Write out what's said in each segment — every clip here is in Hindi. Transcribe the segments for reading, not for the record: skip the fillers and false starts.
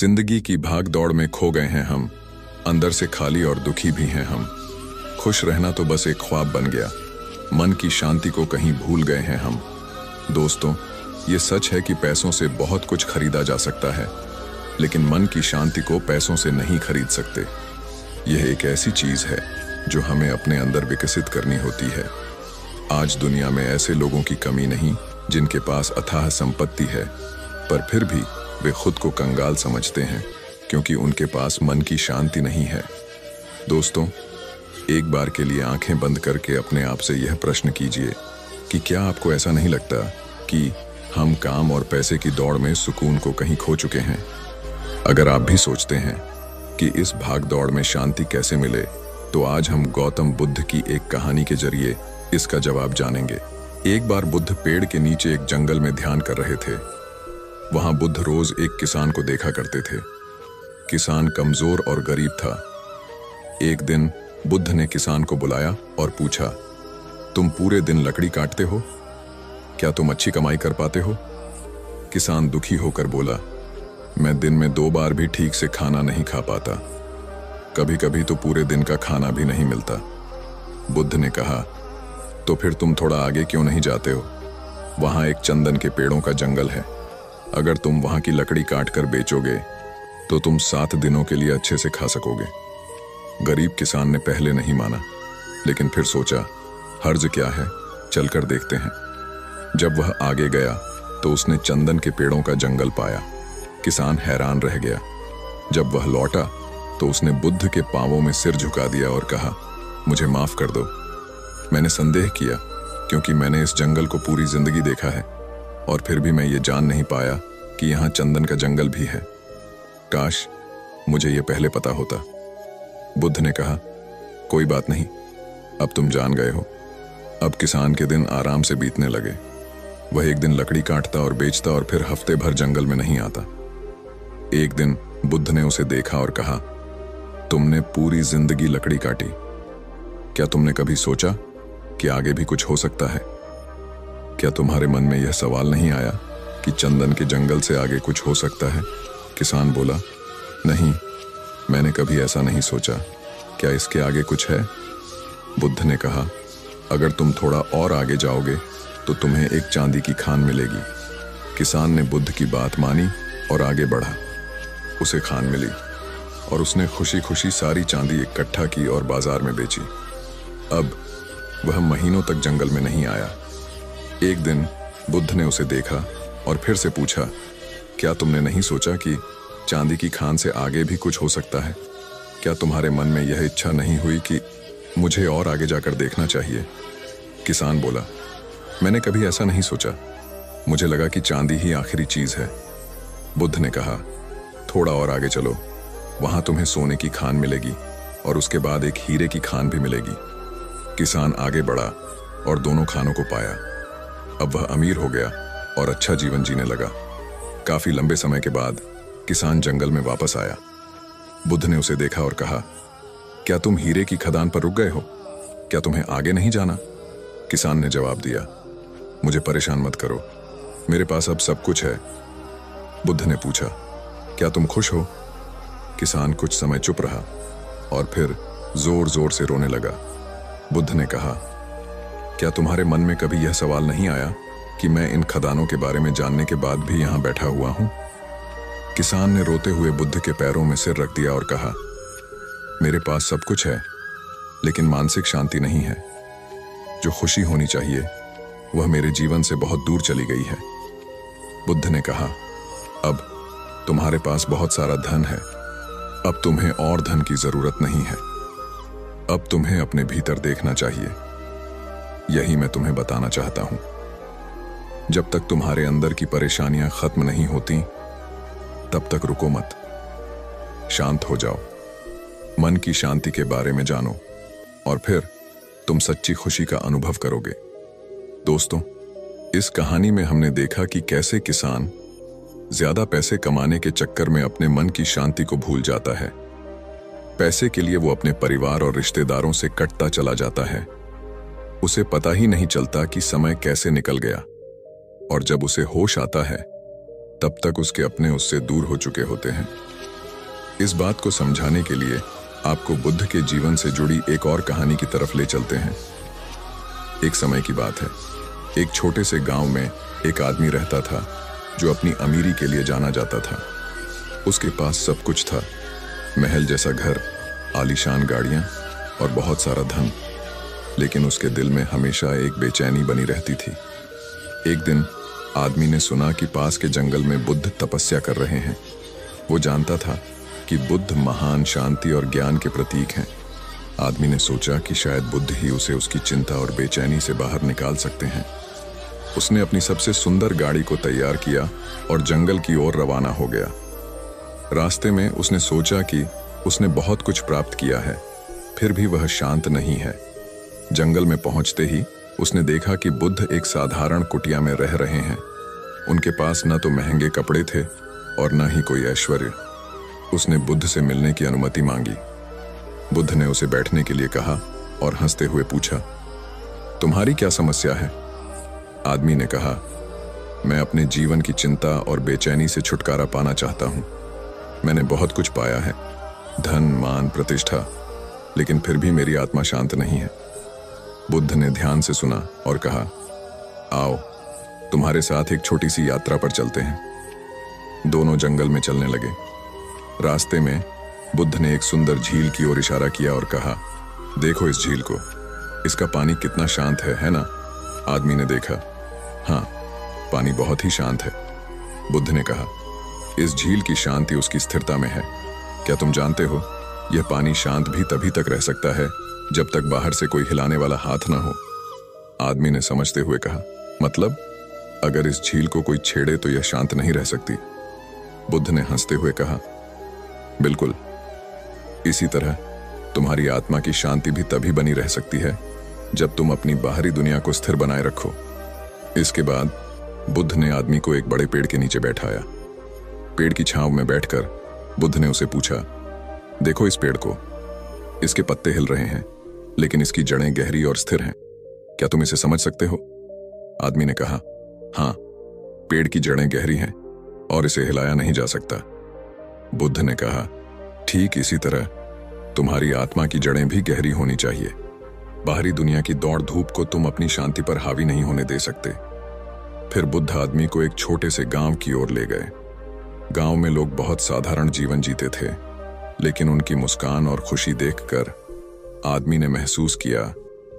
जिंदगी की भाग दौड़ में खो गए हैं हम, अंदर से खाली और दुखी भी हैं हम। खुश रहना तो बस एक ख्वाब बन गया, मन की शांति को कहीं भूल गए हैं हम। दोस्तों, ये सच है कि पैसों से बहुत कुछ खरीदा जा सकता है, लेकिन मन की शांति को पैसों से नहीं खरीद सकते। यह एक ऐसी चीज है जो हमें अपने अंदर विकसित करनी होती है। आज दुनिया में ऐसे लोगों की कमी नहीं जिनके पास अथाह संपत्ति है, पर फिर भी वे खुद को कंगाल समझते हैं क्योंकि उनके पास मन की शांति नहीं है। दोस्तों, एक बार के लिए आंखें बंद करके अपने आप से यह प्रश्न कीजिए कि क्या आपको ऐसा नहीं लगता कि हम काम और पैसे की दौड़ में सुकून को कहीं खो चुके हैं? अगर आप भी सोचते हैं कि इस भाग दौड़ में शांति कैसे मिले, तो आज हम गौतम बुद्ध की एक कहानी के जरिए इसका जवाब जानेंगे। एक बार बुद्ध पेड़ के नीचे एक जंगल में ध्यान कर रहे थे। वहां बुद्ध रोज एक किसान को देखा करते थे। किसान कमजोर और गरीब था। एक दिन बुद्ध ने किसान को बुलाया और पूछा, तुम पूरे दिन लकड़ी काटते हो? क्या तुम अच्छी कमाई कर पाते हो? किसान दुखी होकर बोला, मैं दिन में 2 बार भी ठीक से खाना नहीं खा पाता। कभी कभी तो पूरे दिन का खाना भी नहीं मिलता। बुद्ध ने कहा, तो फिर तुम थोड़ा आगे क्यों नहीं जाते हो? वहां एक चंदन के पेड़ों का जंगल है। अगर तुम वहां की लकड़ी काट कर बेचोगे तो तुम 7 दिनों के लिए अच्छे से खा सकोगे। गरीब किसान ने पहले नहीं माना, लेकिन फिर सोचा, हर्ज क्या है, चलकर देखते हैं। जब वह आगे गया तो उसने चंदन के पेड़ों का जंगल पाया। किसान हैरान रह गया। जब वह लौटा तो उसने बुद्ध के पांवों में सिर झुका दिया और कहा, मुझे माफ कर दो। मैंने संदेह किया क्योंकि मैंने इस जंगल को पूरी जिंदगी देखा है और फिर भी मैं ये जान नहीं पाया कि यहाँ चंदन का जंगल भी है। काश मुझे ये पहले पता होता। बुद्ध ने कहा, कोई बात नहीं, अब तुम जान गए हो। अब किसान के दिन आराम से बीतने लगे। वह एक दिन लकड़ी काटता और बेचता और फिर हफ्ते भर जंगल में नहीं आता। एक दिन बुद्ध ने उसे देखा और कहा, तुमने पूरी जिंदगी लकड़ी काटी। क्या तुमने कभी सोचा कि आगे भी कुछ हो सकता है? क्या तुम्हारे मन में यह सवाल नहीं आया कि चंदन के जंगल से आगे कुछ हो सकता है? किसान बोला, नहीं, मैंने कभी ऐसा नहीं सोचा। क्या इसके आगे कुछ है? बुद्ध ने कहा, अगर तुम थोड़ा और आगे जाओगे तो तुम्हें एक चांदी की खान मिलेगी। किसान ने बुद्ध की बात मानी और आगे बढ़ा। उसे खान मिली और उसने खुशी खुशी सारी चांदी इकट्ठा की और बाजार में बेची। अब वह महीनों तक जंगल में नहीं आया। एक दिन बुद्ध ने उसे देखा और फिर से पूछा, क्या तुमने नहीं सोचा कि चांदी की खान से आगे भी कुछ हो सकता है? क्या तुम्हारे मन में यह इच्छा नहीं हुई कि मुझे और आगे जाकर देखना चाहिए? किसान बोला, मैंने कभी ऐसा नहीं सोचा। मुझे लगा कि चांदी ही आखिरी चीज है। बुद्ध ने कहा, थोड़ा और आगे चलो, वहां तुम्हें सोने की खान मिलेगी और उसके बाद एक हीरे की खान भी मिलेगी। किसान आगे बढ़ा और दोनों खानों को पाया। अब वह अमीर हो गया और अच्छा जीवन जीने लगा। काफी लंबे समय के बाद किसान जंगल में वापस आया। बुद्ध ने उसे देखा और कहा, क्या तुम हीरे की खदान पर रुक गए हो? क्या तुम्हें आगे नहीं जाना? किसान ने जवाब दिया, मुझे परेशान मत करो, मेरे पास अब सब कुछ है। बुद्ध ने पूछा, क्या तुम खुश हो? किसान कुछ समय चुप रहा और फिर जोर जोर से रोने लगा। बुद्ध ने कहा, क्या तुम्हारे मन में कभी यह सवाल नहीं आया कि मैं इन खदानों के बारे में जानने के बाद भी यहां बैठा हुआ हूं? किसान ने रोते हुए बुद्ध के पैरों में सिर रख दिया और कहा, मेरे पास सब कुछ है, लेकिन मानसिक शांति नहीं है। जो खुशी होनी चाहिए वह मेरे जीवन से बहुत दूर चली गई है। बुद्ध ने कहा, अब तुम्हारे पास बहुत सारा धन है, अब तुम्हें और धन की जरूरत नहीं है। अब तुम्हें अपने भीतर देखना चाहिए। यही मैं तुम्हें बताना चाहता हूं। जब तक तुम्हारे अंदर की परेशानियां खत्म नहीं होती, तब तक रुको मत, शांत हो जाओ, मन की शांति के बारे में जानो और फिर तुम सच्ची खुशी का अनुभव करोगे। दोस्तों, इस कहानी में हमने देखा कि कैसे किसान ज्यादा पैसे कमाने के चक्कर में अपने मन की शांति को भूल जाता है। पैसे के लिए वो अपने परिवार और रिश्तेदारों से कटता चला जाता है। उसे पता ही नहीं चलता कि समय कैसे निकल गया, और जब उसे होश आता है तब तक उसके अपने उससे दूर हो चुके होते हैं। इस बात को समझाने के लिए आपको बुद्ध के जीवन से जुड़ी एक और कहानी की तरफ ले चलते हैं। एक समय की बात है, एक छोटे से गांव में एक आदमी रहता था जो अपनी अमीरी के लिए जाना जाता था। उसके पास सब कुछ था, महल जैसा घर, आलीशान गाड़ियां और बहुत सारा धन। लेकिन उसके दिल में हमेशा एक बेचैनी बनी रहती थी। एक दिन आदमी ने सुना कि पास के जंगल में बुद्ध तपस्या कर रहे हैं। वो जानता था कि बुद्ध महान शांति और ज्ञान के प्रतीक हैं। आदमी ने सोचा कि शायद बुद्ध ही उसे उसकी चिंता और बेचैनी से बाहर निकाल सकते हैं। उसने अपनी सबसे सुंदर गाड़ी को तैयार किया और जंगल की ओर रवाना हो गया। रास्ते में उसने सोचा कि उसने बहुत कुछ प्राप्त किया है, फिर भी वह शांत नहीं है। जंगल में पहुंचते ही उसने देखा कि बुद्ध एक साधारण कुटिया में रह रहे हैं। उनके पास न तो महंगे कपड़े थे और न ही कोई ऐश्वर्य। उसने बुद्ध से मिलने की अनुमति मांगी। बुद्ध ने उसे बैठने के लिए कहा और हंसते हुए पूछा, तुम्हारी क्या समस्या है? आदमी ने कहा, मैं अपने जीवन की चिंता और बेचैनी से छुटकारा पाना चाहता हूं। मैंने बहुत कुछ पाया है, धन, मान, प्रतिष्ठा, लेकिन फिर भी मेरी आत्मा शांत नहीं है। बुद्ध ने ध्यान से सुना और कहा, आओ तुम्हारे साथ एक छोटी सी यात्रा पर चलते हैं। दोनों जंगल में चलने लगे। रास्ते में बुद्ध ने एक सुंदर झील की ओर इशारा किया और कहा, देखो इस झील को, इसका पानी कितना शांत है ना? आदमी ने देखा, हाँ, पानी बहुत ही शांत है। बुद्ध ने कहा, इस झील की शांति उसकी स्थिरता में है। क्या तुम जानते हो, यह पानी शांत भी तभी तक रह सकता है जब तक बाहर से कोई हिलाने वाला हाथ ना हो। आदमी ने समझते हुए कहा, मतलब अगर इस झील को कोई छेड़े तो यह शांत नहीं रह सकती। बुद्ध ने हंसते हुए कहा, बिल्कुल, इसी तरह तुम्हारी आत्मा की शांति भी तभी बनी रह सकती है जब तुम अपनी बाहरी दुनिया को स्थिर बनाए रखो। इसके बाद बुद्ध ने आदमी को एक बड़े पेड़ के नीचे बैठाया। पेड़ की छांव में बैठकर बुद्ध ने उसे पूछा, देखो इस पेड़ को, इसके पत्ते हिल रहे हैं लेकिन इसकी जड़ें गहरी और स्थिर हैं। क्या तुम इसे समझ सकते हो? आदमी ने कहा, हाँ, पेड़ की जड़ें गहरी हैं और इसे हिलाया नहीं जा सकता। बुद्ध ने कहा, ठीक इसी तरह तुम्हारी आत्मा की जड़ें भी गहरी होनी चाहिए। बाहरी दुनिया की दौड़ धूप को तुम अपनी शांति पर हावी नहीं होने दे सकते। फिर बुद्ध आदमी को एक छोटे से गांव की ओर ले गए। गांव में लोग बहुत साधारण जीवन जीते थे, लेकिन उनकी मुस्कान और खुशी देखकर आदमी ने महसूस किया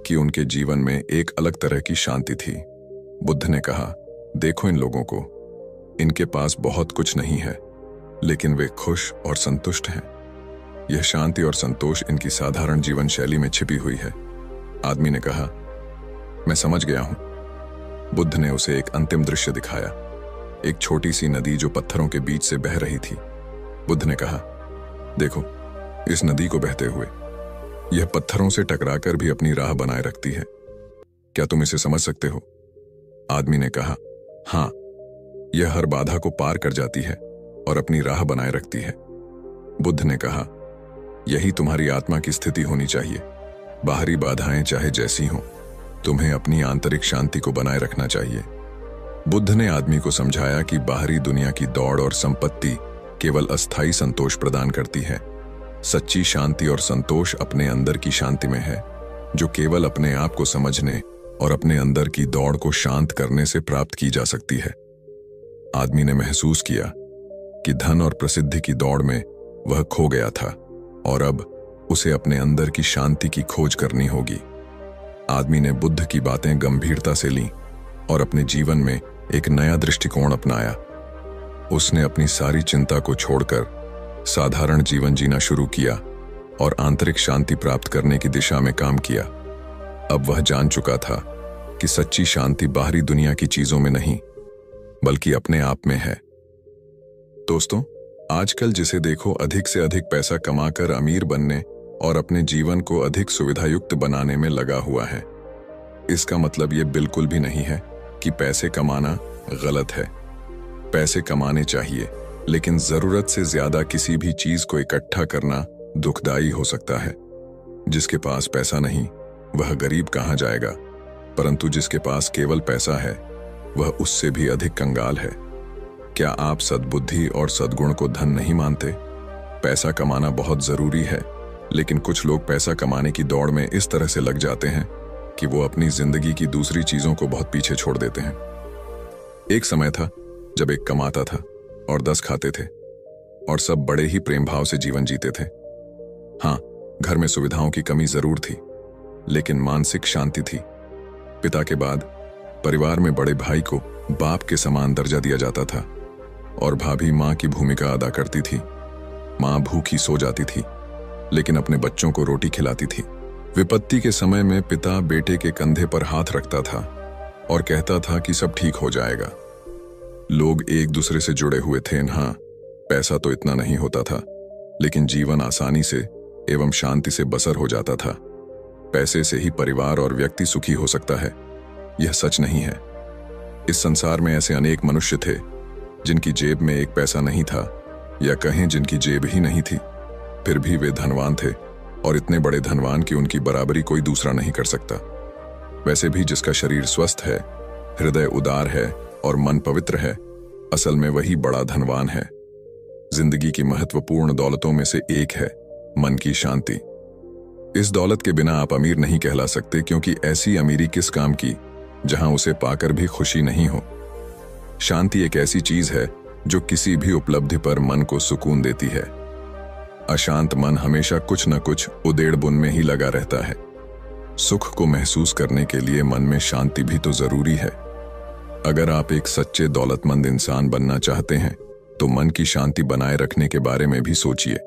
कि उनके जीवन में एक अलग तरह की शांति थी। बुद्ध ने कहा, देखो इन लोगों को, इनके पास बहुत कुछ नहीं है, लेकिन वे खुश और संतुष्ट हैं। यह शांति और संतोष इनकी साधारण जीवन शैली में छिपी हुई है। आदमी ने कहा, मैं समझ गया हूं। बुद्ध ने उसे एक अंतिम दृश्य दिखाया, एक छोटी सी नदी जो पत्थरों के बीच से बह रही थी। बुद्ध ने कहा, देखो इस नदी को बहते हुए, यह पत्थरों से टकराकर भी अपनी राह बनाए रखती है। क्या तुम इसे समझ सकते हो? आदमी ने कहा, हाँ, यह हर बाधा को पार कर जाती है और अपनी राह बनाए रखती है। बुद्ध ने कहा, यही तुम्हारी आत्मा की स्थिति होनी चाहिए। बाहरी बाधाएं चाहे जैसी हों, तुम्हें अपनी आंतरिक शांति को बनाए रखना चाहिए। बुद्ध ने आदमी को समझाया कि बाहरी दुनिया की दौड़ और संपत्ति केवल अस्थायी संतोष प्रदान करती है। सच्ची शांति और संतोष अपने अंदर की शांति में है, जो केवल अपने आप को समझने और अपने अंदर की दौड़ को शांत करने से प्राप्त की जा सकती है। आदमी ने महसूस किया कि धन और प्रसिद्धि की दौड़ में वह खो गया था और अब उसे अपने अंदर की शांति की खोज करनी होगी। आदमी ने बुद्ध की बातें गंभीरता से लीं और अपने जीवन में एक नया दृष्टिकोण अपनाया। उसने अपनी सारी चिंता को छोड़कर साधारण जीवन जीना शुरू किया और आंतरिक शांति प्राप्त करने की दिशा में काम किया। अब वह जान चुका था कि सच्ची शांति बाहरी दुनिया की चीजों में नहीं, बल्कि अपने आप में है। दोस्तों, आजकल जिसे देखो अधिक से अधिक पैसा कमाकर अमीर बनने और अपने जीवन को अधिक सुविधायुक्त बनाने में लगा हुआ है। इसका मतलब ये बिल्कुल भी नहीं है कि पैसे कमाना गलत है। पैसे कमाने चाहिए, लेकिन जरूरत से ज्यादा किसी भी चीज को इकट्ठा करना दुखदाई हो सकता है। जिसके पास पैसा नहीं वह गरीब कहाँ जाएगा, परंतु जिसके पास केवल पैसा है वह उससे भी अधिक कंगाल है। क्या आप सद्बुद्धि और सद्गुण को धन नहीं मानते? पैसा कमाना बहुत जरूरी है, लेकिन कुछ लोग पैसा कमाने की दौड़ में इस तरह से लग जाते हैं कि वो अपनी जिंदगी की दूसरी चीजों को बहुत पीछे छोड़ देते हैं। एक समय था जब एक कमाता था और 10 खाते थे और सब बड़े ही प्रेम भाव से जीवन जीते थे। हाँ, घर में सुविधाओं की कमी जरूर थी, लेकिन मानसिक शांति थी। पिता के बाद परिवार में बड़े भाई को बाप के समान दर्जा दिया जाता था और भाभी मां की भूमिका अदा करती थी। मां भूखी सो जाती थी, लेकिन अपने बच्चों को रोटी खिलाती थी। विपत्ति के समय में पिता बेटे के कंधे पर हाथ रखता था और कहता था कि सब ठीक हो जाएगा। लोग एक दूसरे से जुड़े हुए थे। हाँ, पैसा तो इतना नहीं होता था, लेकिन जीवन आसानी से एवं शांति से बसर हो जाता था। पैसे से ही परिवार और व्यक्ति सुखी हो सकता है, यह सच नहीं है। इस संसार में ऐसे अनेक मनुष्य थे जिनकी जेब में एक पैसा नहीं था, या कहें जिनकी जेब ही नहीं थी, फिर भी वे धनवान थे और इतने बड़े धनवान कि उनकी बराबरी कोई दूसरा नहीं कर सकता। वैसे भी जिसका शरीर स्वस्थ है, हृदय उदार है और मन पवित्र है, असल में वही बड़ा धनवान है। जिंदगी की महत्वपूर्ण दौलतों में से एक है मन की शांति। इस दौलत के बिना आप अमीर नहीं कहला सकते, क्योंकि ऐसी अमीरी किस काम की जहां उसे पाकर भी खुशी नहीं हो। शांति एक ऐसी चीज है जो किसी भी उपलब्धि पर मन को सुकून देती है। अशांत मन हमेशा कुछ न कुछ उदेड़ बुन में ही लगा रहता है। सुख को महसूस करने के लिए मन में शांति भी तो जरूरी है। अगर आप एक सच्चे दौलतमंद इंसान बनना चाहते हैं तो मन की शांति बनाए रखने के बारे में भी सोचिए।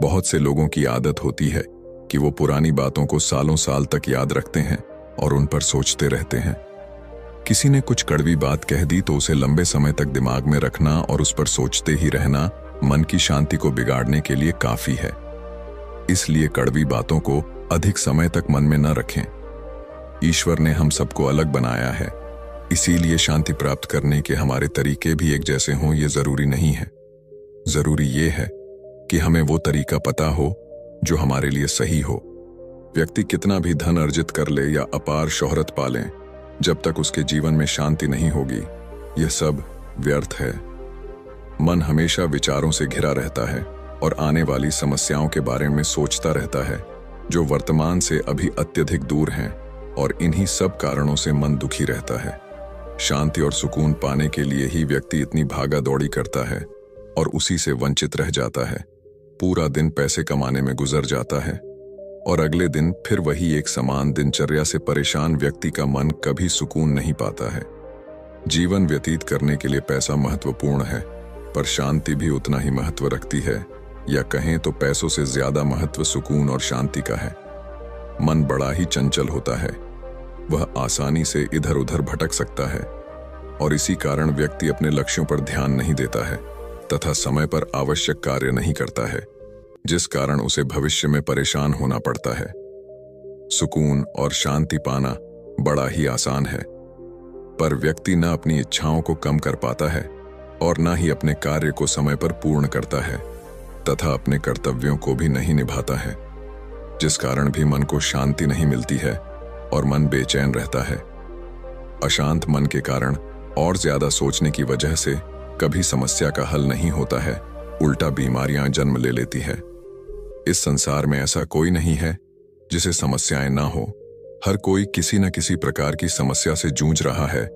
बहुत से लोगों की आदत होती है कि वो पुरानी बातों को सालों साल तक याद रखते हैं और उन पर सोचते रहते हैं। किसी ने कुछ कड़वी बात कह दी तो उसे लंबे समय तक दिमाग में रखना और उस पर सोचते ही रहना मन की शांति को बिगाड़ने के लिए काफी है। इसलिए कड़वी बातों को अधिक समय तक मन में न रखें। ईश्वर ने हम सबको अलग बनाया है, इसीलिए शांति प्राप्त करने के हमारे तरीके भी एक जैसे हों ये जरूरी नहीं है। जरूरी ये है कि हमें वो तरीका पता हो जो हमारे लिए सही हो। व्यक्ति कितना भी धन अर्जित कर ले या अपार शोहरत पाले, जब तक उसके जीवन में शांति नहीं होगी, यह सब व्यर्थ है। मन हमेशा विचारों से घिरा रहता है और आने वाली समस्याओं के बारे में सोचता रहता है, जो वर्तमान से अभी अत्यधिक दूर हैं, और इन्हीं सब कारणों से मन दुखी रहता है। शांति और सुकून पाने के लिए ही व्यक्ति इतनी भागा दौड़ी करता है और उसी से वंचित रह जाता है। पूरा दिन पैसे कमाने में गुजर जाता है और अगले दिन फिर वही एक समान दिनचर्या से परेशान व्यक्ति का मन कभी सुकून नहीं पाता है। जीवन व्यतीत करने के लिए पैसा महत्वपूर्ण है, पर शांति भी उतना ही महत्व रखती है, या कहें तो पैसों से ज्यादा महत्व सुकून और शांति का है। मन बड़ा ही चंचल होता है, वह आसानी से इधर उधर भटक सकता है और इसी कारण व्यक्ति अपने लक्ष्यों पर ध्यान नहीं देता है तथा समय पर आवश्यक कार्य नहीं करता है, जिस कारण उसे भविष्य में परेशान होना पड़ता है। सुकून और शांति पाना बड़ा ही आसान है, पर व्यक्ति न अपनी इच्छाओं को कम कर पाता है और न ही अपने कार्य को समय पर पूर्ण करता है तथा अपने कर्तव्यों को भी नहीं निभाता है, जिस कारण भी मन को शांति नहीं मिलती है और मन बेचैन रहता है। अशांत मन के कारण और ज्यादा सोचने की वजह से कभी समस्या का हल नहीं होता है, उल्टा बीमारियां जन्म ले लेती है। इस संसार में ऐसा कोई नहीं है जिसे समस्याएं ना हो। हर कोई किसी न किसी प्रकार की समस्या से जूझ रहा है।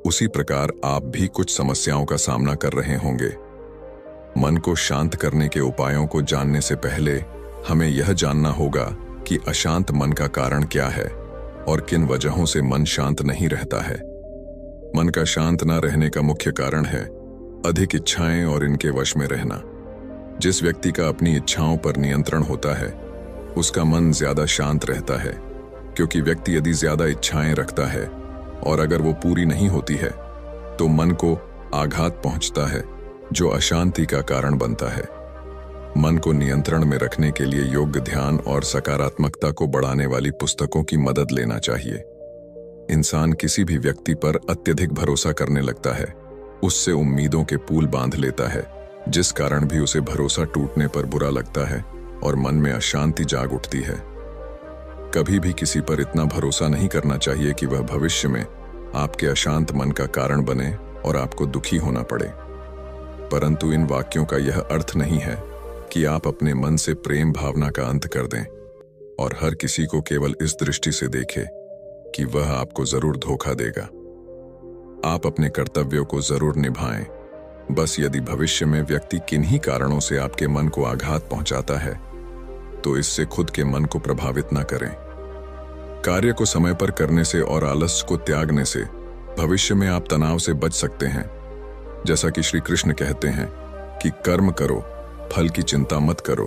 उसी प्रकार आप भी कुछ समस्याओं का सामना कर रहे होंगे। मन को शांत करने के उपायों को जानने से पहले हमें यह जानना होगा कि अशांत मन का कारण क्या है और किन वजहों से मन शांत नहीं रहता है। मन का शांत न रहने का मुख्य कारण है अधिक इच्छाएं और इनके वश में रहना। जिस व्यक्ति का अपनी इच्छाओं पर नियंत्रण होता है उसका मन ज्यादा शांत रहता है, क्योंकि व्यक्ति यदि ज्यादा इच्छाएं रखता है और अगर वो पूरी नहीं होती है तो मन को आघात पहुंचता है, जो अशांति का कारण बनता है। मन को नियंत्रण में रखने के लिए योग्य ध्यान और सकारात्मकता को बढ़ाने वाली पुस्तकों की मदद लेना चाहिए। इंसान किसी भी व्यक्ति पर अत्यधिक भरोसा करने लगता है, उससे उम्मीदों के पुल बांध लेता है, जिस कारण भी उसे भरोसा टूटने पर बुरा लगता है और मन में अशांति जाग उठती है। कभी भी किसी पर इतना भरोसा नहीं करना चाहिए कि वह भविष्य में आपके अशांत मन का कारण बने और आपको दुखी होना पड़े। परंतु इन वाक्यों का यह अर्थ नहीं है कि आप अपने मन से प्रेम भावना का अंत कर दें और हर किसी को केवल इस दृष्टि से देखें कि वह आपको जरूर धोखा देगा। आप अपने कर्तव्यों को जरूर निभाएं, बस यदि भविष्य में व्यक्ति किन्हीं कारणों से आपके मन को आघात पहुंचाता है तो इससे खुद के मन को प्रभावित न करें। कार्य को समय पर करने से और आलस्य को त्यागने से भविष्य में आप तनाव से बच सकते हैं। जैसा कि श्री कृष्ण कहते हैं कि कर्म करो, फल की चिंता मत करो।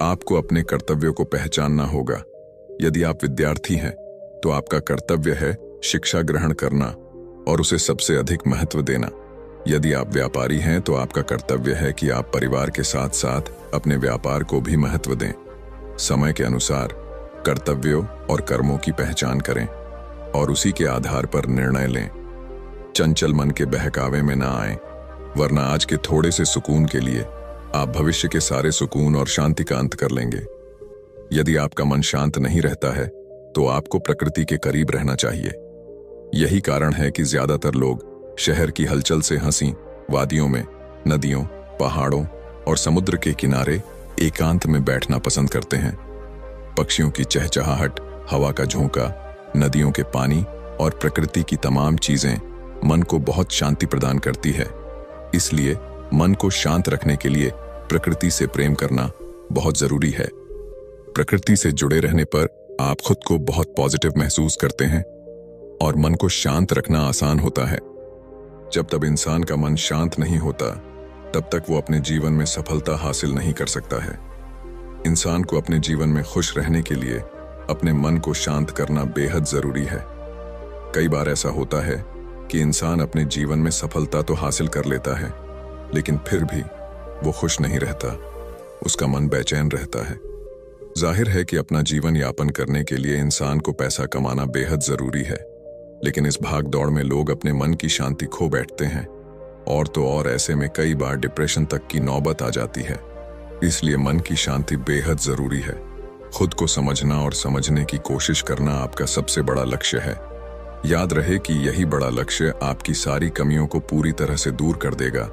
आपको अपने कर्तव्यों को पहचानना होगा। यदि आप विद्यार्थी हैं तो आपका कर्तव्य है शिक्षा ग्रहण करना और उसे सबसे अधिक महत्व देना। यदि आप व्यापारी हैं तो आपका कर्तव्य है कि आप परिवार के साथ साथ अपने व्यापार को भी महत्व दें। समय के अनुसार कर्तव्यों और कर्मों की पहचान करें और उसी के आधार पर निर्णय लें। चंचल मन के बहकावे में ना आएं, वरना आज के थोड़े से सुकून के लिए आप भविष्य के सारे सुकून और शांति का अंत कर लेंगे। यदि आपका मन शांत नहीं रहता है तो आपको प्रकृति के करीब रहना चाहिए। यही कारण है कि ज्यादातर लोग शहर की हलचल से हंसी वादियों में, नदियों, पहाड़ों और समुद्र के किनारे एकांत में बैठना पसंद करते हैं। पक्षियों की चहचहाहट, हवा का झोंका, नदियों के पानी और प्रकृति की तमाम चीजें मन को बहुत शांति प्रदान करती है। इसलिए मन को शांत रखने के लिए प्रकृति से प्रेम करना बहुत जरूरी है। प्रकृति से जुड़े रहने पर आप खुद को बहुत पॉजिटिव महसूस करते हैं और मन को शांत रखना आसान होता है। जब तक इंसान का मन शांत नहीं होता तब तक वो अपने जीवन में सफलता हासिल नहीं कर सकता है। इंसान को अपने जीवन में खुश रहने के लिए अपने मन को शांत करना बेहद जरूरी है। कई बार ऐसा होता है कि इंसान अपने जीवन में सफलता तो हासिल कर लेता है, लेकिन फिर भी वो खुश नहीं रहता, उसका मन बेचैन रहता है। जाहिर है कि अपना जीवन यापन करने के लिए इंसान को पैसा कमाना बेहद जरूरी है, लेकिन इस भाग दौड़ में लोग अपने मन की शांति खो बैठते हैं और तो और ऐसे में कई बार डिप्रेशन तक की नौबत आ जाती है। इसलिए मन की शांति बेहद जरूरी है। खुद को समझना और समझने की कोशिश करना आपका सबसे बड़ा लक्ष्य है। याद रहे कि यही बड़ा लक्ष्य आपकी सारी कमियों को पूरी तरह से दूर कर देगा,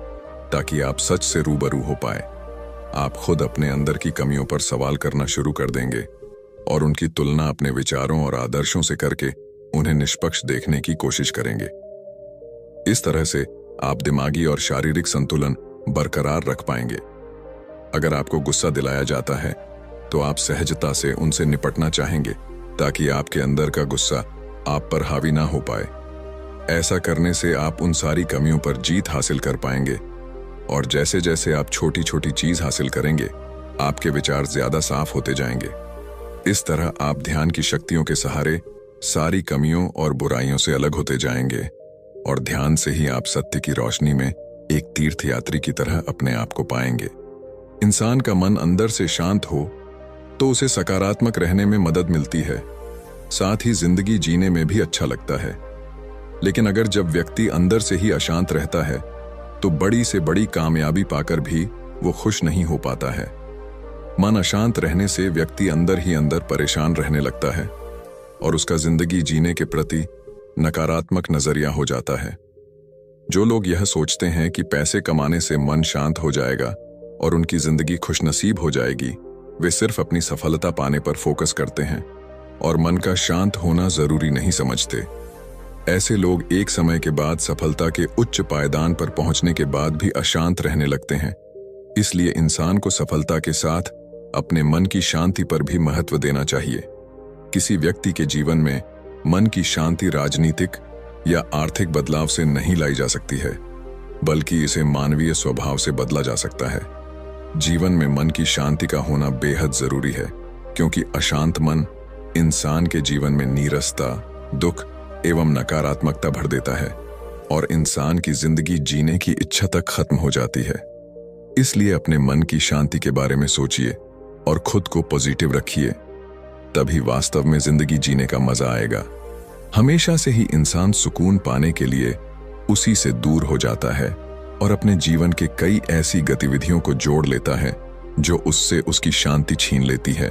ताकि आप सच से रूबरू हो पाए। आप खुद अपने अंदर की कमियों पर सवाल करना शुरू कर देंगे और उनकी तुलना अपने विचारों और आदर्शों से करके उन्हें निष्पक्ष देखने की कोशिश करेंगे। इस तरह से आप दिमागी और शारीरिक संतुलन बरकरार रख पाएंगे। अगर आपको गुस्सा दिलाया जाता है तो आप सहजता से उनसे निपटना चाहेंगे, ताकि आपके अंदर का गुस्सा आप पर हावी ना हो पाए। ऐसा करने से आप उन सारी कमियों पर जीत हासिल कर पाएंगे और जैसे जैसे आप छोटी छोटी चीज हासिल करेंगे, आपके विचार ज्यादा साफ होते जाएंगे। इस तरह आप ध्यान की शक्तियों के सहारे सारी कमियों और बुराइयों से अलग होते जाएंगे और ध्यान से ही आप सत्य की रोशनी में एक तीर्थयात्री की तरह अपने आप को पाएंगे। इंसान का मन अंदर से शांत हो तो उसे सकारात्मक रहने में मदद मिलती है, साथ ही जिंदगी जीने में भी अच्छा लगता है। लेकिन अगर जब व्यक्ति अंदर से ही अशांत रहता है तो बड़ी से बड़ी कामयाबी पाकर भी वो खुश नहीं हो पाता है। मन अशांत रहने से व्यक्ति अंदर ही अंदर परेशान रहने लगता है और उसका जिंदगी जीने के प्रति नकारात्मक नजरिया हो जाता है। जो लोग यह सोचते हैं कि पैसे कमाने से मन शांत हो जाएगा और उनकी जिंदगी खुशनसीब हो जाएगी, वे सिर्फ अपनी सफलता पाने पर फोकस करते हैं और मन का शांत होना जरूरी नहीं समझते। ऐसे लोग एक समय के बाद सफलता के उच्च पायदान पर पहुंचने के बाद भी अशांत रहने लगते हैं। इसलिए इंसान को सफलता के साथ अपने मन की शांति पर भी महत्व देना चाहिए। किसी व्यक्ति के जीवन में मन की शांति राजनीतिक या आर्थिक बदलाव से नहीं लाई जा सकती है, बल्कि इसे मानवीय स्वभाव से बदला जा सकता है। जीवन में मन की शांति का होना बेहद जरूरी है, क्योंकि अशांत मन इंसान के जीवन में नीरसता, दुख एवं नकारात्मकता भर देता है और इंसान की जिंदगी जीने की इच्छा तक खत्म हो जाती है। इसलिए अपने मन की शांति के बारे में सोचिए और खुद को पॉजिटिव रखिए, तभी वास्तव में जिंदगी जीने का मजा आएगा। हमेशा से ही इंसान सुकून पाने के लिए उसी से दूर हो जाता है और अपने जीवन के कई ऐसी गतिविधियों को जोड़ लेता है जो उससे उसकी शांति छीन लेती है,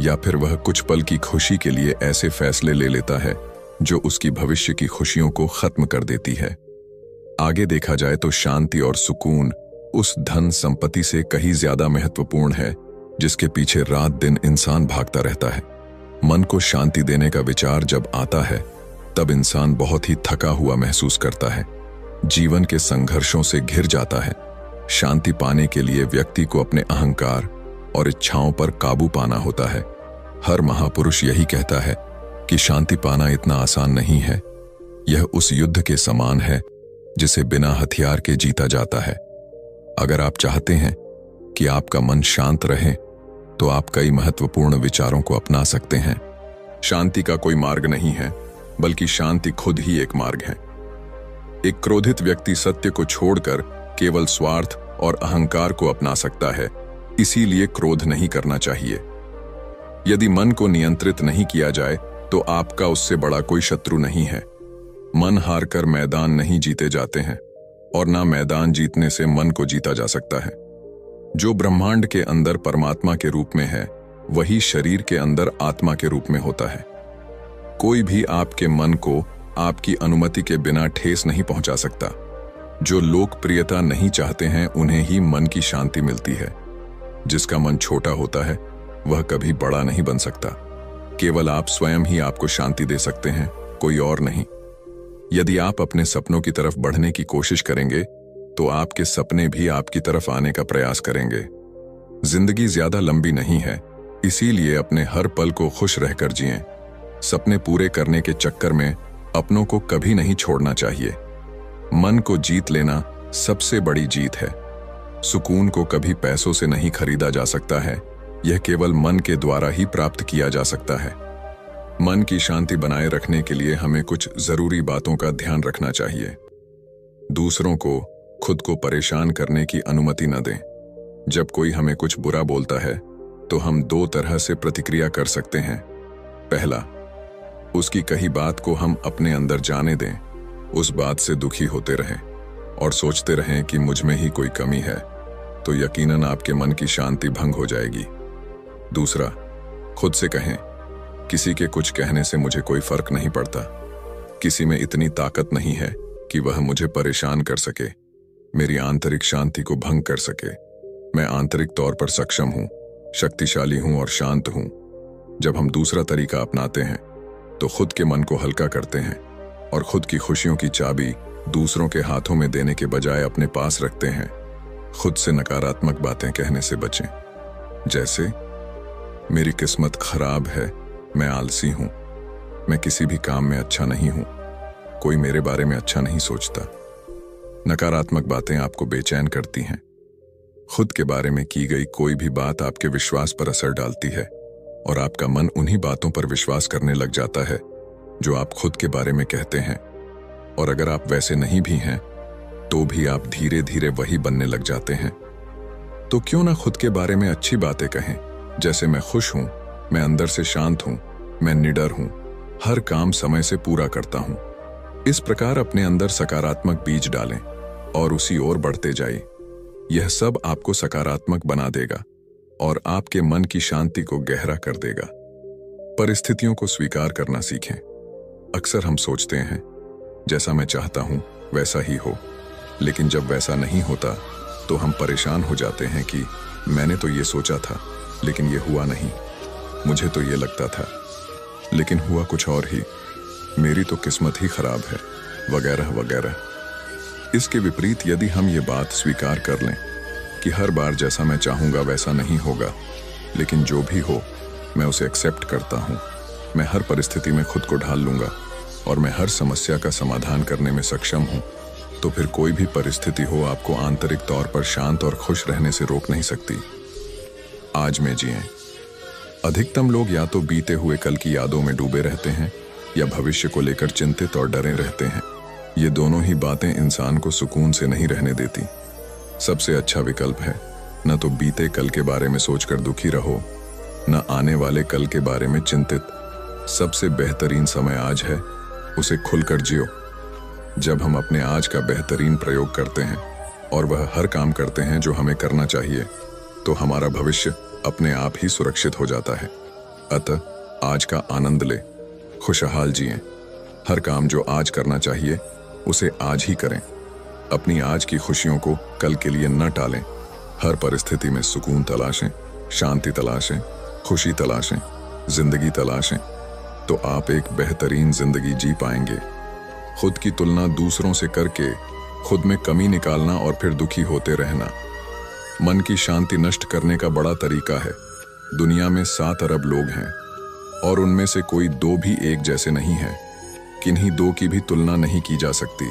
या फिर वह कुछ पल की खुशी के लिए ऐसे फैसले ले लेता है जो उसकी भविष्य की खुशियों को खत्म कर देती है। आगे देखा जाए तो शांति और सुकून उस धन संपत्ति से कहीं ज्यादा महत्वपूर्ण है जिसके पीछे रात दिन इंसान भागता रहता है। मन को शांति देने का विचार जब आता है तब इंसान बहुत ही थका हुआ महसूस करता है, जीवन के संघर्षों से घिर जाता है। शांति पाने के लिए व्यक्ति को अपने अहंकार और इच्छाओं पर काबू पाना होता है। हर महापुरुष यही कहता है कि शांति पाना इतना आसान नहीं है। यह उस युद्ध के समान है जिसे बिना हथियार के जीता जाता है। अगर आप चाहते हैं कि आपका मन शांत रहे तो आप कई महत्वपूर्ण विचारों को अपना सकते हैं। शांति का कोई मार्ग नहीं है, बल्कि शांति खुद ही एक मार्ग है। एक क्रोधित व्यक्ति सत्य को छोड़कर केवल स्वार्थ और अहंकार को अपना सकता है, इसीलिए क्रोध नहीं करना चाहिए। यदि मन को नियंत्रित नहीं किया जाए तो आपका उससे बड़ा कोई शत्रु नहीं है। मन हारकर मैदान नहीं जीते जाते हैं और ना मैदान जीतने से मन को जीता जा सकता है। जो ब्रह्मांड के अंदर परमात्मा के रूप में है, वही शरीर के अंदर आत्मा के रूप में होता है। कोई भी आपके मन को आपकी अनुमति के बिना ठेस नहीं पहुंचा सकता। जो लोकप्रियता नहीं चाहते हैं उन्हें ही मन की शांति मिलती है। जिसका मन छोटा होता है वह कभी बड़ा नहीं बन सकता। केवल आप स्वयं ही आपको शांति दे सकते हैं, कोई और नहीं। यदि आप अपने सपनों की तरफ बढ़ने की कोशिश करेंगे तो आपके सपने भी आपकी तरफ आने का प्रयास करेंगे। जिंदगी ज्यादा लंबी नहीं है, इसीलिए अपने हर पल को खुश रहकर जिएं। सपने पूरे करने के चक्कर में अपनों को कभी नहीं छोड़ना चाहिए। मन को जीत लेना सबसे बड़ी जीत है। सुकून को कभी पैसों से नहीं खरीदा जा सकता है, यह केवल मन के द्वारा ही प्राप्त किया जा सकता है। मन की शांति बनाए रखने के लिए हमें कुछ जरूरी बातों का ध्यान रखना चाहिए। दूसरों को खुद को परेशान करने की अनुमति न दें। जब कोई हमें कुछ बुरा बोलता है तो हम दो तरह से प्रतिक्रिया कर सकते हैं। पहला, उसकी कही बात को हम अपने अंदर जाने दें, उस बात से दुखी होते रहें और सोचते रहें कि मुझ में ही कोई कमी है, तो यकीनन आपके मन की शांति भंग हो जाएगी। दूसरा, खुद से कहें, किसी के कुछ कहने से मुझे कोई फर्क नहीं पड़ता। किसी में इतनी ताकत नहीं है कि वह मुझे परेशान कर सके, मेरी आंतरिक शांति को भंग कर सके। मैं आंतरिक तौर पर सक्षम हूं, शक्तिशाली हूं और शांत हूं। जब हम दूसरा तरीका अपनाते हैं तो खुद के मन को हल्का करते हैं और खुद की खुशियों की चाबी दूसरों के हाथों में देने के बजाय अपने पास रखते हैं। खुद से नकारात्मक बातें कहने से बचें, जैसे मेरी किस्मत खराब है, मैं आलसी हूं, मैं किसी भी काम में अच्छा नहीं हूं, कोई मेरे बारे में अच्छा नहीं सोचता। नकारात्मक बातें आपको बेचैन करती हैं। खुद के बारे में की गई कोई भी बात आपके विश्वास पर असर डालती है और आपका मन उन्हीं बातों पर विश्वास करने लग जाता है जो आप खुद के बारे में कहते हैं। और अगर आप वैसे नहीं भी हैं तो भी आप धीरे धीरे वही बनने लग जाते हैं। तो क्यों ना खुद के बारे में अच्छी बातें कहें, जैसे मैं खुश हूं, मैं अंदर से शांत हूं, मैं निडर हूं, हर काम समय से पूरा करता हूं। इस प्रकार अपने अंदर सकारात्मक बीज डालें और उसी ओर बढ़ते जाइए। यह सब आपको सकारात्मक बना देगा और आपके मन की शांति को गहरा कर देगा। परिस्थितियों को स्वीकार करना सीखें। अक्सर हम सोचते हैं जैसा मैं चाहता हूं वैसा ही हो, लेकिन जब वैसा नहीं होता तो हम परेशान हो जाते हैं कि मैंने तो ये सोचा था लेकिन ये हुआ नहीं, मुझे तो ये लगता था लेकिन हुआ कुछ और ही, मेरी तो किस्मत ही खराब है, वगैरह वगैरह। इसके विपरीत यदि हम ये बात स्वीकार कर लें कि हर बार जैसा मैं चाहूंगा वैसा नहीं होगा, लेकिन जो भी हो मैं उसे एक्सेप्ट करता हूं, मैं हर परिस्थिति में खुद को ढाल लूंगा और मैं हर समस्या का समाधान करने में सक्षम हूं, तो फिर कोई भी परिस्थिति हो आपको आंतरिक तौर पर शांत और खुश रहने से रोक नहीं सकती। आज में जिएं। अधिकतम लोग या तो बीते हुए कल की यादों में डूबे रहते हैं या भविष्य को लेकर चिंतित और डरे रहते हैं। ये दोनों ही बातें इंसान को सुकून से नहीं रहने देती। सबसे अच्छा विकल्प है न तो बीते कल के बारे में सोचकर दुखी रहो, न आने वाले कल के बारे में चिंतित। सबसे बेहतरीन समय आज है, उसे खुलकर जियो। जब हम अपने आज का बेहतरीन प्रयोग करते हैं और वह हर काम करते हैं जो हमें करना चाहिए, तो हमारा भविष्य अपने आप ही सुरक्षित हो जाता है। अतः आज का आनंद ले, खुशहाल जिएं। हर काम जो आज करना चाहिए उसे आज ही करें। अपनी आज की खुशियों को कल के लिए न टालें। हर परिस्थिति में सुकून तलाशें, शांति तलाशें, खुशी तलाशें, जिंदगी तलाशें, तो आप एक बेहतरीन जिंदगी जी पाएंगे। खुद की तुलना दूसरों से करके खुद में कमी निकालना और फिर दुखी होते रहना मन की शांति नष्ट करने का बड़ा तरीका है। दुनिया में 7 अरब लोग हैं और उनमें से कोई 2 भी एक जैसे नहीं है। किन्हीं 2 की भी तुलना नहीं की जा सकती।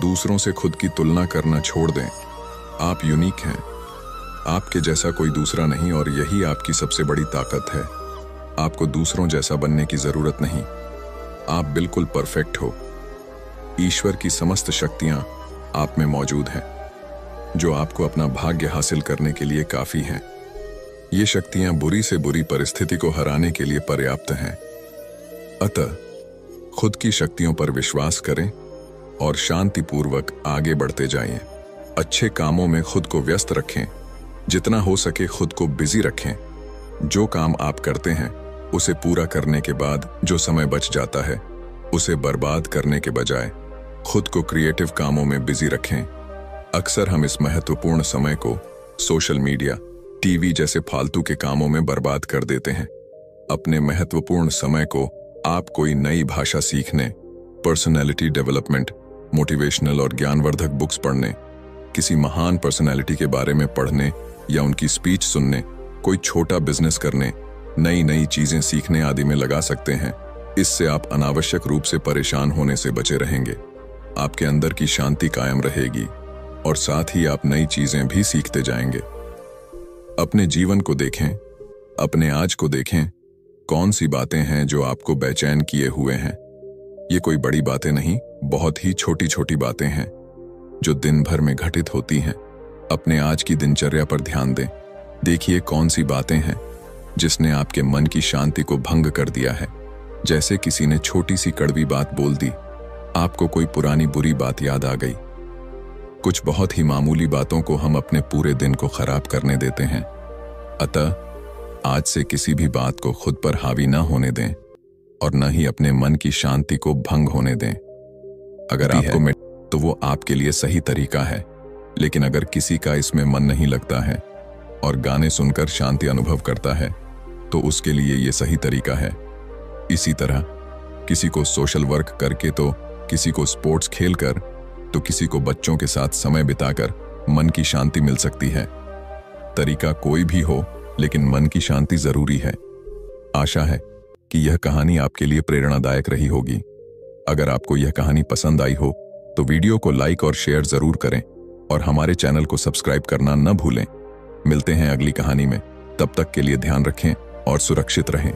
दूसरों से खुद की तुलना करना छोड़ दें। आप यूनिक हैं, आपके जैसा कोई दूसरा नहीं और यही आपकी सबसे बड़ी ताकत है। आपको दूसरों जैसा बनने की जरूरत नहीं, आप बिल्कुल परफेक्ट हो। ईश्वर की समस्त शक्तियां आप में मौजूद हैं, जो आपको अपना भाग्य हासिल करने के लिए काफी हैं। ये शक्तियां बुरी से बुरी परिस्थिति को हराने के लिए पर्याप्त हैं। अतः खुद की शक्तियों पर विश्वास करें और शांतिपूर्वक आगे बढ़ते जाइए। अच्छे कामों में खुद को व्यस्त रखें, जितना हो सके खुद को बिजी रखें। जो काम आप करते हैं उसे पूरा करने के बाद जो समय बच जाता है उसे बर्बाद करने के बजाय खुद को क्रिएटिव कामों में बिजी रखें। अक्सर हम इस महत्वपूर्ण समय को सोशल मीडिया, टीवी जैसे फालतू के कामों में बर्बाद कर देते हैं। अपने महत्वपूर्ण समय को आप कोई नई भाषा सीखने, पर्सनैलिटी डेवलपमेंट, मोटिवेशनल और ज्ञानवर्धक बुक्स पढ़ने, किसी महान पर्सनैलिटी के बारे में पढ़ने या उनकी स्पीच सुनने, कोई छोटा बिजनेस करने, नई नई चीजें सीखने आदि में लगा सकते हैं। इससे आप अनावश्यक रूप से परेशान होने से बचे रहेंगे। आपके अंदर की शांति कायम रहेगी और साथ ही आप नई चीजें भी सीखते जाएंगे। अपने जीवन को देखें, अपने आज को देखें। कौन सी बातें हैं जो आपको बेचैन किए हुए हैं? ये कोई बड़ी बातें नहीं, बहुत ही छोटी छोटी बातें हैं जो दिन भर में घटित होती हैं। अपने आज की दिनचर्या पर ध्यान दें। देखिए कौन सी बातें हैं जिसने आपके मन की शांति को भंग कर दिया है। जैसे किसी ने छोटी सी कड़वी बात बोल दी, आपको कोई पुरानी बुरी बात याद आ गई। कुछ बहुत ही मामूली बातों को हम अपने पूरे दिन को खराब करने देते हैं। अतः आज से किसी भी बात को खुद पर हावी न होने दें और न ही अपने मन की शांति को भंग होने दें। अगर आपको तो वो आपके लिए सही तरीका है, लेकिन अगर किसी का इसमें मन नहीं लगता है और गाने सुनकर शांति अनुभव करता है तो उसके लिए ये सही तरीका है। इसी तरह किसी को सोशल वर्क करके, तो किसी को स्पोर्ट्स खेलकर, तो किसी को बच्चों के साथ समय बिताकर मन की शांति मिल सकती है। तरीका कोई भी हो, लेकिन मन की शांति जरूरी है। आशा है कि यह कहानी आपके लिए प्रेरणादायक रही होगी। अगर आपको यह कहानी पसंद आई हो तो वीडियो को लाइक और शेयर जरूर करें और हमारे चैनल को सब्सक्राइब करना न भूलें। मिलते हैं अगली कहानी में। तब तक के लिए ध्यान रखें और सुरक्षित रहें।